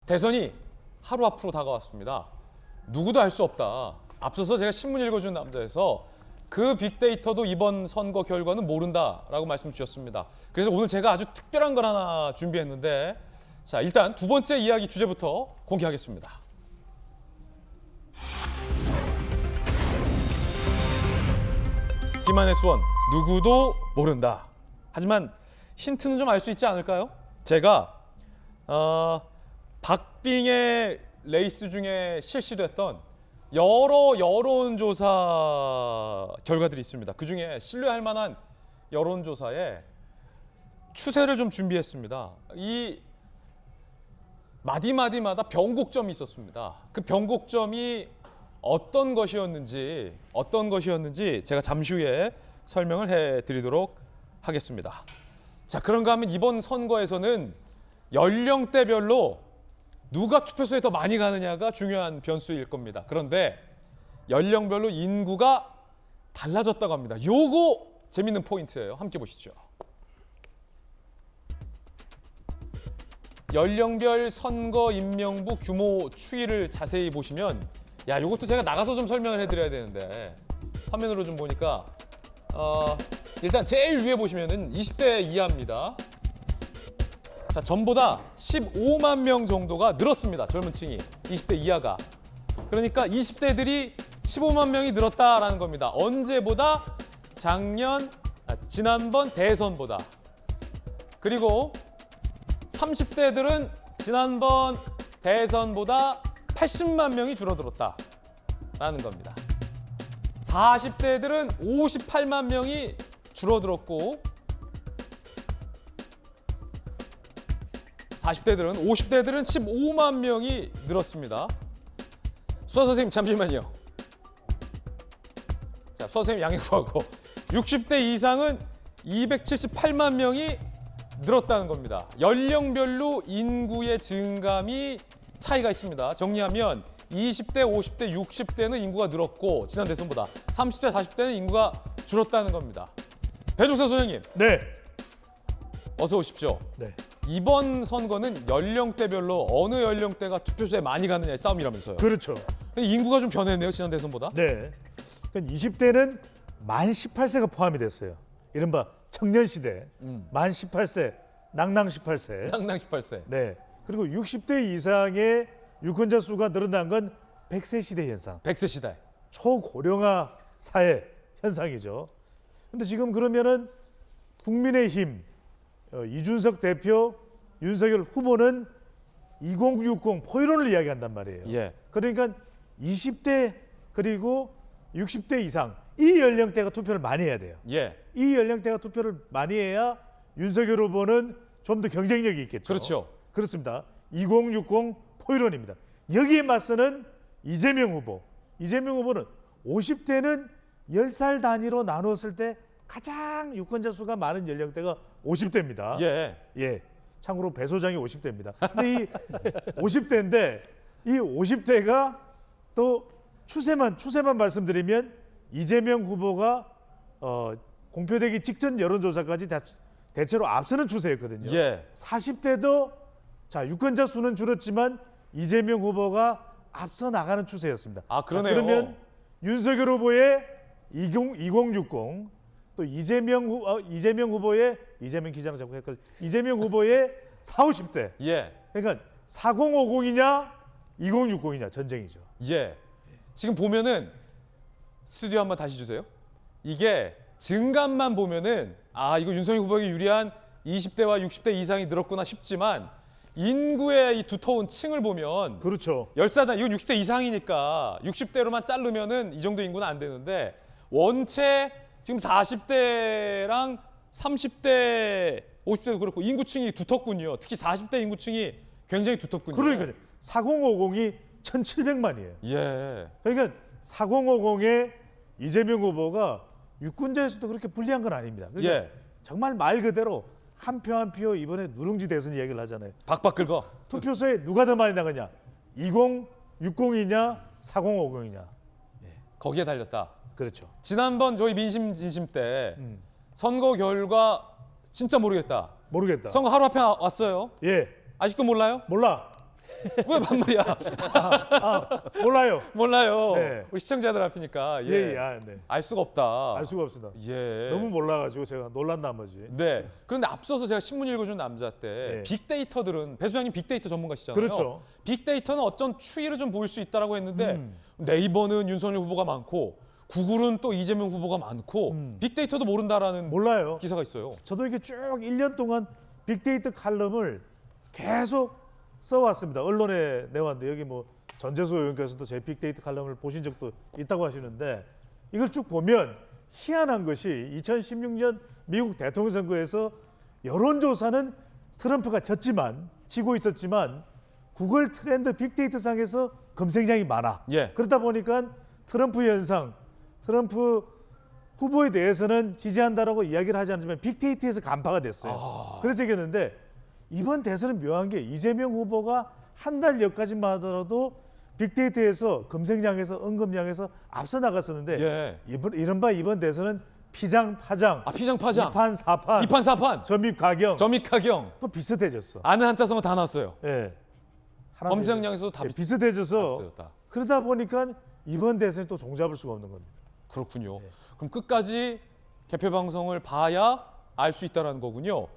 대선이 하루 앞으로 다가왔습니다. 누구도 알 수 없다. 앞서서 제가 신문 읽어준 남자에서 그 빅데이터도 이번 선거 결과는 모른다라고 말씀 주셨습니다. 그래서 오늘 제가 아주 특별한 걸 하나 준비했는데, 자, 일단 두 번째 이야기 주제부터 공개하겠습니다. D-1 누구도 모른다. 하지만 힌트는 좀 알 수 있지 않을까요? 제가 박빙의 레이스 중에 실시됐던 여러 여론조사 결과들이 있습니다. 그중에 신뢰할 만한 여론조사에 추세를 좀 준비했습니다. 이 마디마디마다 변곡점이 있었습니다. 그 변곡점이 어떤 것이었는지 제가 잠시 후에 설명을 해드리도록 하겠습니다. 자, 그런가 하면 이번 선거에서는 연령대별로 누가 투표소에 더 많이 가느냐가 중요한 변수일 겁니다. 그런데 연령별로 인구가 달라졌다고 합니다. 요거 재밌는 포인트예요. 함께 보시죠. 연령별 선거 임명부 규모 추이를 자세히 보시면, 야, 요것도 제가 나가서 좀 설명을 해드려야 되는데 화면으로 좀 보니까 일단 제일 위에 보시면은 20대 이하입니다. 자, 전보다 15만 명 정도가 늘었습니다. 젊은 층이 20대 이하가. 그러니까 20대들이 15만 명이 늘었다라는 겁니다. 언제보다? 지난번 대선보다. 그리고 30대들은 지난번 대선보다 80만 명이 줄어들었다라는 겁니다. 40대들은 58만 명이 줄어들었고, 50대들은 15만 명이 늘었습니다. 수사 선생님 잠시만요. 자, 수사 선생님 양해 구하고 60대 이상은 278만 명이 늘었다는 겁니다. 연령별로 인구의 증감이 차이가 있습니다. 정리하면 20대, 50대, 60대는 인구가 늘었고 지난 대선보다 30대, 40대는 인구가 줄었다는 겁니다. 배종찬 소장님. 네. 어서 오십시오. 네. 이번 선거는 연령대별로 어느 연령대가 투표소에 많이 가느냐의 싸움이라면서요. 그렇죠. 근데 인구가 좀 변했네요, 지난 대선보다. 네. 그러니까 20대는 만 18세가 포함이 됐어요. 이른바 청년 시대. 만 18세, 낭낭 18세. 낭낭 18세. 네. 그리고 60대 이상의 유권자 수가 늘어난 건 100세 시대 현상. 100세 시대. 초고령화 사회 현상이죠. 근데 지금 그러면은 국민의힘 이준석 대표, 윤석열 후보는 2060 포유론을 이야기한단 말이에요. 예. 그러니까 20대 그리고 60대 이상 이 연령대가 투표를 많이 해야 돼요. 예. 이 연령대가 투표를 많이 해야 윤석열 후보는 좀 더 경쟁력이 있겠죠. 그렇죠. 그렇습니다. 2060 포유론입니다. 여기에 맞서는 이재명 후보. 이재명 후보는 50대는 10살 단위로 나누었을 때 가장 유권자 수가 많은 연령대가 50대입니다. 예. 예. 참고로 배 소장이 50대입니다. 근데 이 50대인데 이 50대가 또 추세만 말씀드리면 이재명 후보가 공표되기 직전 여론조사까지 대체로 앞서는 추세였거든요. 예. 40대도 자 유권자 수는 줄었지만 이재명 후보가 앞서 나가는 추세였습니다. 아, 그러네요. 자, 그러면 윤석열 후보의 2060 또 이재명 후보의 이재명 기자랑 자꾸 헷갈려. 이재명 후보의 40, 50대. 예. 그러니까 4050이냐 2060이냐 전쟁이죠. 예. 지금 보면은 스튜디오 한번 다시 주세요. 이게 증감만 보면은 이거 윤석열 후보에게 유리한 20대와 60대 이상이 늘었구나 싶지만 인구의 이 두터운 층을 보면 그렇죠. 10살 이건 60대 이상이니까 60대로만 자르면은 이 정도 인구는 안 되는데 원체 지금 40대랑 30대, 50대도 그렇고 인구층이 두텁군요. 특히 40대 인구층이 굉장히 두텁군요. 그러니까요. 4050이 1700만이에요. 예. 그러니까 4050의 이재명 후보가 유권자에서도 그렇게 불리한 건 아닙니다. 그러니까 예. 정말 말 그대로 한 표 한 표 이번에 누룽지 대선 이야기를 하잖아요. 박박 긁어. 투표소에 누가 더 많이 나가냐? 2060이냐 4050이냐. 거기에 달렸다. 그렇죠. 지난번 저희 민심 진심 때 선거 결과 진짜 모르겠다. 모르겠다. 선거 하루 앞에 왔어요. 예. 아직도 몰라요? 몰라. 왜 반말이야? 몰라요. 몰라요. 네. 우리 시청자들 앞이니까 예, 예, 네. 알 수가 없다. 알 수가 없습니다. 예. 너무 몰라가지고 제가 놀란 나머지. 네. 그런데 앞서서 제가 신문 읽어준 남자 때 네. 빅데이터들은 배 소장님 빅데이터 전문가시잖아요. 그렇죠. 빅데이터는 어쩐 추이를 좀 보일 수 있다라고 했는데 네이버는 윤석열 후보가 많고 구글은 또 이재명 후보가 많고 빅데이터도 모른다라는 몰라요. 기사가 있어요. 저도 이렇게 쭉 1년 동안 빅데이터 칼럼을 계속 써왔습니다. 언론에 내왔는데 여기 뭐 전재수 의원께서도 제 빅데이터 칼럼을 보신 적도 있다고 하시는데 이걸 쭉 보면 희한한 것이 2016년 미국 대통령 선거에서 여론조사는 트럼프가 지고 있었지만 구글 트렌드 빅데이터 상에서 검색량이 많아. 예. 그러다 보니까 트럼프 현상, 트럼프 후보에 대해서는 지지한다라고 이야기를 하지 않지만 빅데이터에서 간파가 됐어요. 그래서 얘기했는데 이번 대선은 묘한 게 이재명 후보가 한 달 여기까지만 하더라도 빅데이터에서 검색량에서 언급량에서 앞서 나갔었는데 예. 이른바 이번 대선은 피장파장, 피장파장, 2판 4판, 2판 4판, 점입가경 점입가경, 또 비슷해졌어. 아는 한자성어 다 나왔어요. 예. 하나 검색량에서도 다 비슷해져서 비슷해졌다. 그러다 보니까 이번 대선이 또 종잡을 수가 없는 겁니다. 그렇군요. 그럼 끝까지 개표 방송을 봐야 알 수 있다라는 거군요.